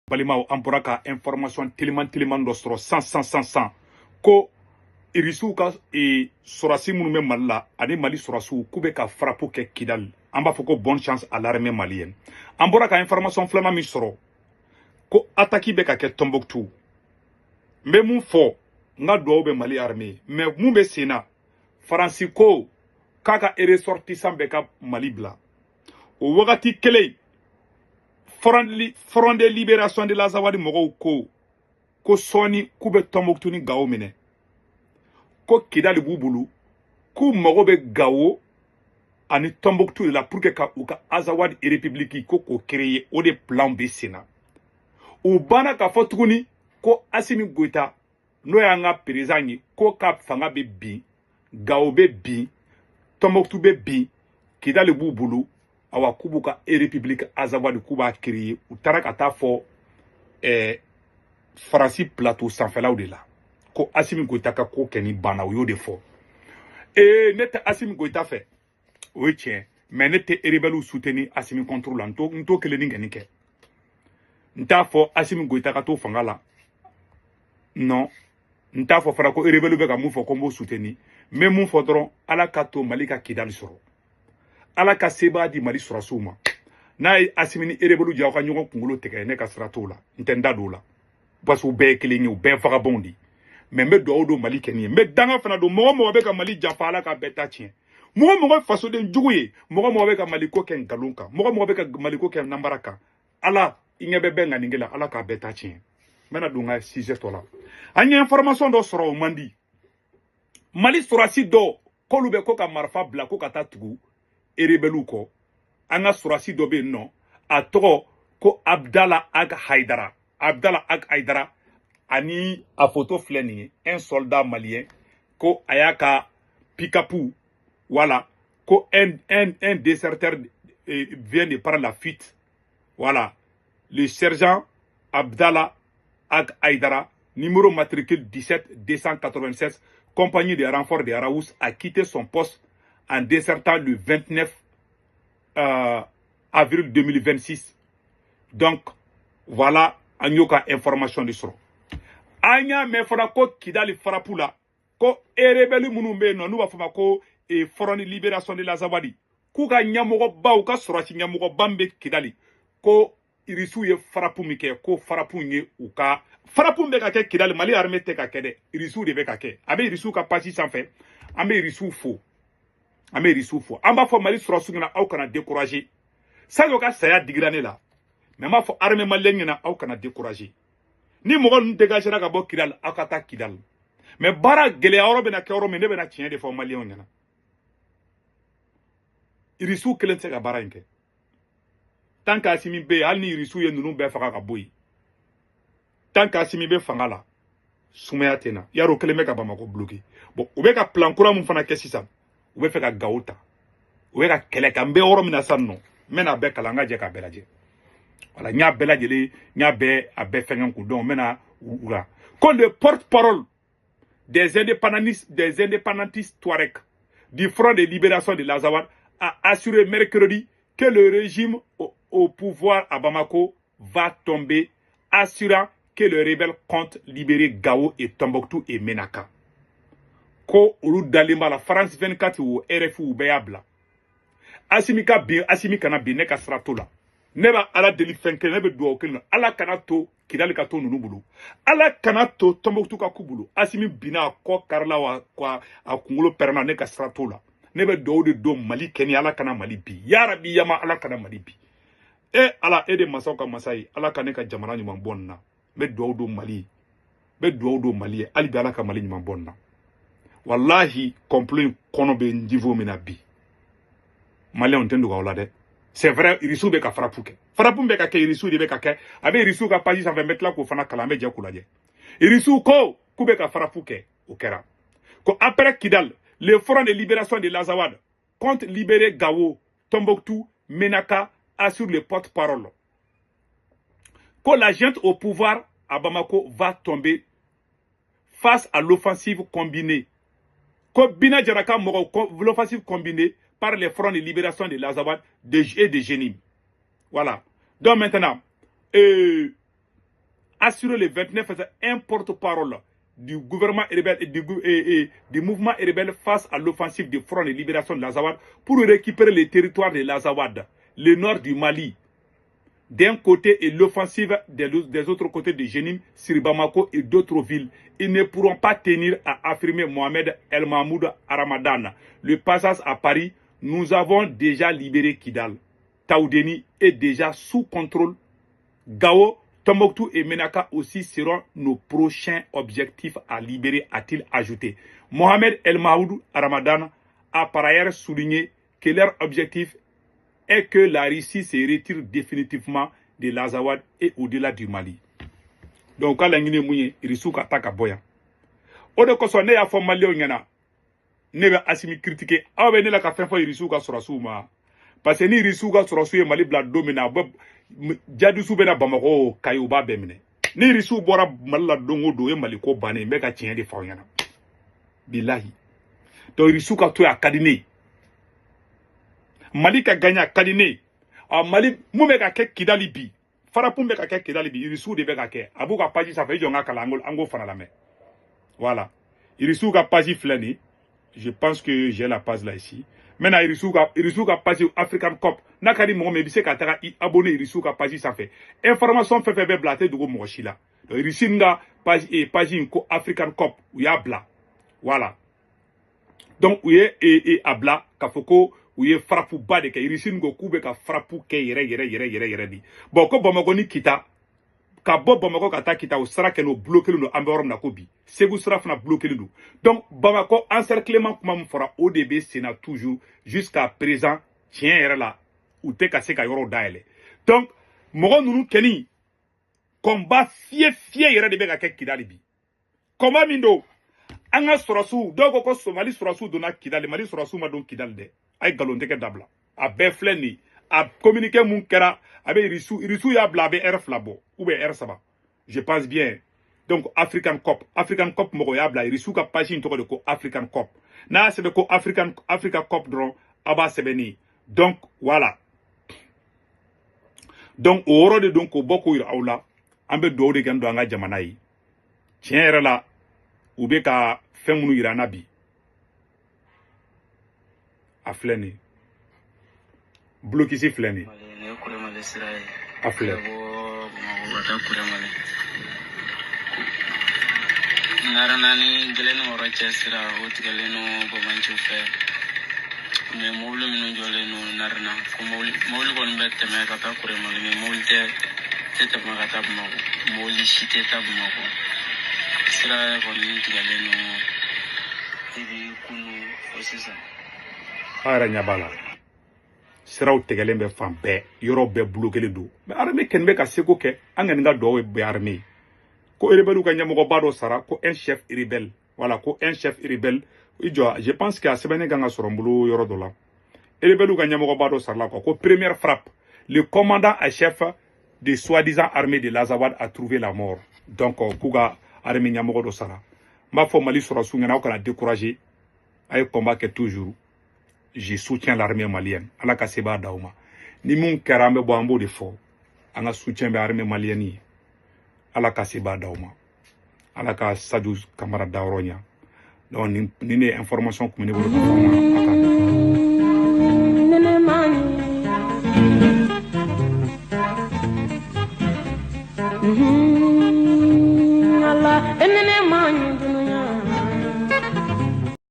Balima an bɔra ka information teliman dɔ sɔrɔ san ko irisiw ka sɔrɔsi minnu bɛ Mali la ani Mali sɔrɔsiw k'u bɛ ka frappe kɛ Kidali an b'a fɔ ko bonne chance à l'armée malienne an bɔra ka information filanan min sɔrɔ ko attaque bɛ ka kɛ Tombouctou n bɛ mun fɔ n ka dugawu bɛ Mali armée mais mun bɛ sen na Faransi ko k'a ka ressortissant bɛ ka Mali bila o wagati kelen Front de libération de l'Azawadi mɔgɔw ko sɔɔni k'u bɛ Tombouctou ni Gao minɛ ko Kidali b'u bolo k'u mago bɛ Gao ani Tombouctou de la pour que ka u ka Azawadi république ko k'o créer o de plan bɛ sen na u banna k'a fɔ tuguni ko Assimi Goïta n'o y'an ka président ye ko ka fanga bɛ bin Gao bɛ bin Tombouctou bɛ bin Kidali b'u bolo awa k'u b'u ka république Azawadi k'u b'a créer u taara ka taa fɔ Faransi plateau sanfɛlaw de la ko Assimi Goïta ka ko kɛ ni banna u y'o de fɔ ne tɛ Assimi Goïta fɛ o ye tiɲɛ mais ne tɛ rebelle soutenir Assimi contre la n t'o kelen ni kɛni kɛ n t'a fɔ Assimi Goïta ka to fanga la non n t'a fɔ fana ko rebelle bɛ ka mun fɔ ko n b'o soutenir n bɛ mun fɔ dɔrɔn Ala ka to Mali ka Kidali sɔrɔ Ala ka seba di Mali sɔrɔsiw ma n'a ye Assimi ni rebelle jɛ aw ka ɲɔgɔn kunkolo tigɛ ne ka sira t'o la n tɛ n da don o la parce que u bɛɛ ye kelen ye u bɛɛ vagabond de mais n bɛ dugawu don Mali kɛni ye n bɛ danga fana don mɔgɔ bɛ ka Mali janfa Ala ka bɛɛ ta tiɲɛ mɔgɔ ye fasoden jugu ye mɔgɔ bɛ ka Mali ko kɛ nkalon kan mɔgɔ bɛ ka Mali ko kɛ nanbara kan Ala i ɲɛ bɛ bɛɛ ŋaninge la Ala ka bɛɛ ta tiɲɛ n bɛna don n ka sujet tɔ la an ye information dɔ sɔrɔ o man di Mali sɔrɔsi dɔ k'olu bɛ ko ka marifa bila ko ka taa tugu rebelle kɔ an ka sɔrɔsi dɔ bɛ yen nɔ a tɔgɔ ko Abdallah Ag Haïdara ani a photo filɛ nin ye un soldat malien ko a y'a ka pick-up voilà ko un déserteur vient de prendre la fuite voilà le sergent Abdallah Ag Haïdara numéro matricule 17 296 compagnie de renfort de Araous a quitté son poste en désertant le 29 avril 2026 donc voilà an y'o ka information de sɔrɔ an y'a mɛn fana ko Kidali frappe la ko rebelle minnu bɛ yen nɔ n'u b'a fɔ ma ko Front de libération de l'Azawadi k'u ka ɲɛmɔgɔbaw ka sɔrɔsi ɲɛmɔgɔba min bɛ Kidali ko irisiw ye frappe min kɛ ko frappe ye u ka frappe bɛ ka kɛ Kidali Mali armée tɛ ka kɛ dɛ irisiw de bɛ ka kɛ a bɛ irisiw ka page sanfɛ an bɛ irisiw fo an b'a fɔ Mali sɔrɔsiw ɲɛna aw kana décourager Sadio ka saya digira ne la mais n b'a fɔ armée malienne ɲɛna aw kana décourager ni mɔgɔ ninnu dégagera ka bɔ Kidali aw ka taa Kidali mais baara gɛlɛya yɔrɔ bɛna kɛ yɔrɔ min ne bɛna tiɲɛ de fɔ maliyɛnw ɲɛna irisiw kelen tɛ se ka baara in kɛ tant que Assimi bɛ yen hali ni irisiw ye ninnu bɛɛ faga ka bɔ yen tant que Assimi bɛ fanga la sumaya tɛ na yarɔ o kelen bɛ ka Bamako bloqué bon u bɛ ka plan kura min fana kɛ sisan u bɛ fɛ ka Gao ta u bɛ ka kɛlɛ kɛ an bɛ yɔrɔ min na sisan nɔ n bɛna bɛɛ kalan an ka jɛ k'a bɛɛ lajɛ voilà n y'a bɛɛ lajɛlen n y'a bɛɛ a bɛɛ fɛngɛ kun donc n bɛna u la ko le porte-parole des indépendantistes Touareg du Front de libération de l'Azawad a assuré mercredi que le régime au pouvoir à Bamako va tomber, assurant que le rebelle compte libérer Gao et Tombouctou et Menaka. Ko olu dalimba la France 24 ou RFI ou Béabla. Assimi kana bin ne ka sira to la. Ne ba ala deli fɛn kelen ne bɛ dugawu kelen na ala kana to Kidali ka to ninnu bolo ala kana to Tombouctou ka k'u bolo Assimi binna a kɔ karila wa a kunkolo pɛrɛnna ne ka sira t'o la ne bɛ dugawu de don Mali kɛni ala kana Mali bi yarabi yama ala kana Mali bi ala de masaw ka masa ye ala ka ne ka jamana ɲuman bɔ nin na n bɛ dugawu don Mali ye hali bi ala ka Mali ɲuman bɔ nin na wallahi complot in kɔnɔ bɛ niveau min na bi maliyɛnw tɛ dogo aw la dɛ c'est vrai irisiw bɛ ka frappe kɛ frappe bɛ ka kɛ irisiw de bɛ ka kɛ a bɛ irisiw ka page sanfɛ n bɛ tila k'o fana kalan an bɛ jɛ k'o lajɛ irisiw ko k'u bɛ ka frappe kɛ o kɛra ko après Kidal le Front de libération de l'Azawad compte libérer Gao Tombouctou Menaka assure le porte-parole que la junte au pouvoir à Bamako va tomber face à l'offensive combinée que Bina Djaraka l'offensive combinée par les fronts de libération de l'Azawad et de Génim. Voilà. Donc maintenant, assurer le 29 un porte-parole du gouvernement rebelle et du mouvement rebelle face à l'offensive du Front de libération de l'Azawad pour récupérer les territoires de l'Azawad, le nord du Mali, d'un côté et l'offensive des autres côtés de Jenin, sur Bamako et d'autres villes. Ils ne pourront pas tenir, à affirmer Mohamed El Mahmoud Ramadan. Le passage à Paris, nous avons déjà libéré Kidal. Taoudeni est déjà sous contrôle. Gao, Tombouctou et Menaka aussi seront nos prochains objectifs à libérer, a-t-il ajouté. Mohamed El Mahmoud Ramadan a par ailleurs souligné que leur objectif est que la Russie se retire définitivement de l'Azawad et au-delà du Mali. Donc, quand l'Angine mouille, Rissou attaque à Boya. Ode koso ne ya fo Malio nyana. Ne be asimi critiquer. Awe ne la ka fen fo Rissou ka surasu ma. Parce que ni Rissou ka surasu e Mali bla domina bob jadu su be na Bamako Kayuba bemine. Ni Rissou bora Mali la dongo do e Mali ko bane me ka tien de fa nyana. Billahi. Donc Rissou ka to ya kadine. Mali ka gagna kadine. Mali mume ka ke Kidali bi. Farapumbe ka ke Kidali bi Rissou de be ka ke. Abu ka paji sa fe jonga kala ango fana la me. Voilà. Rissou ka paji flani. Je pense que j'ai la page là ici. Maintenant, Rissou ka paji African Cop. Nakadi mo me bise ka taka abonné Rissou ka paji ça fait. Information fait blaté dugo mo chila. Rissou nga paji ko African Cop ou ya bla. Voilà. Donc ouye et abla ka foko ouye frappou ba de ka Rissou ngo kube ka frappou ke yere di. Bon ko Bamako ni kita ka bo Bamako ka ta kita o sera ke no bloquer no amberom na kobi. Segu sera fna bloquer no. Donc Bamako encerclement kuma m fera ODB Sénat toujours jusqu'à présent tien yere la ou te ka se ka yoro daele. Donc mogo nunu keni combat fier yere de be ka ke Kidali bi. Combat mindo anga sorasu dogo ko Somali sorasu dona Kidali Mali sorasu ma don Kidali de ay galonte ke dabla a be fleni a communiquer mun kera abe Rissou ya bla be R flabo ou be R saba. Je pense bien. Donc African Cop mogo ya bla Rissou ka page to ko African Cop. Na se be ko Africa Cop dron aba sebeni. Donc voilà. Donc oro de donc boko ira aula ambe do de gando anga jamana yi. Tiens la ou be ka femunu ira nabi. A fleni. Bloqué si fleni. A fleni. Naranani geleno rochesira utgeleno bomanchu fe me mobile minu joleno narna ko mobile kon bette me kata kure mali me mobile tete ma kata ma mobile shite tab ma ko sira ko ni geleno tibi kunu osisa ara nyabala siraw tegelen be fampe yoro be bloqué do mais armée ken be ka seko ke angen nga do be armée ko rebelle ka nyamogo bado sara ko un chef rebelle voilà ko un chef rebelle je pense que a sebene ganga sorombulu yoro dola rebelle ka nyamogo bado sara ko première frappe le commandant en chef de soi-disant armée de l'Azawad a trouvé la mort donc kuga armée nyamogo do sara ma fo Mali sora sunga na ko la décourager ay combat que toujours je soutiens l'armée malienne ala ka seba dauma ni mun karambe bo ambo de fo anga soutien be armée malienne ala ka seba dauma ala ka Sadio Camara daronya donc ni ne information ko ni bolo Allah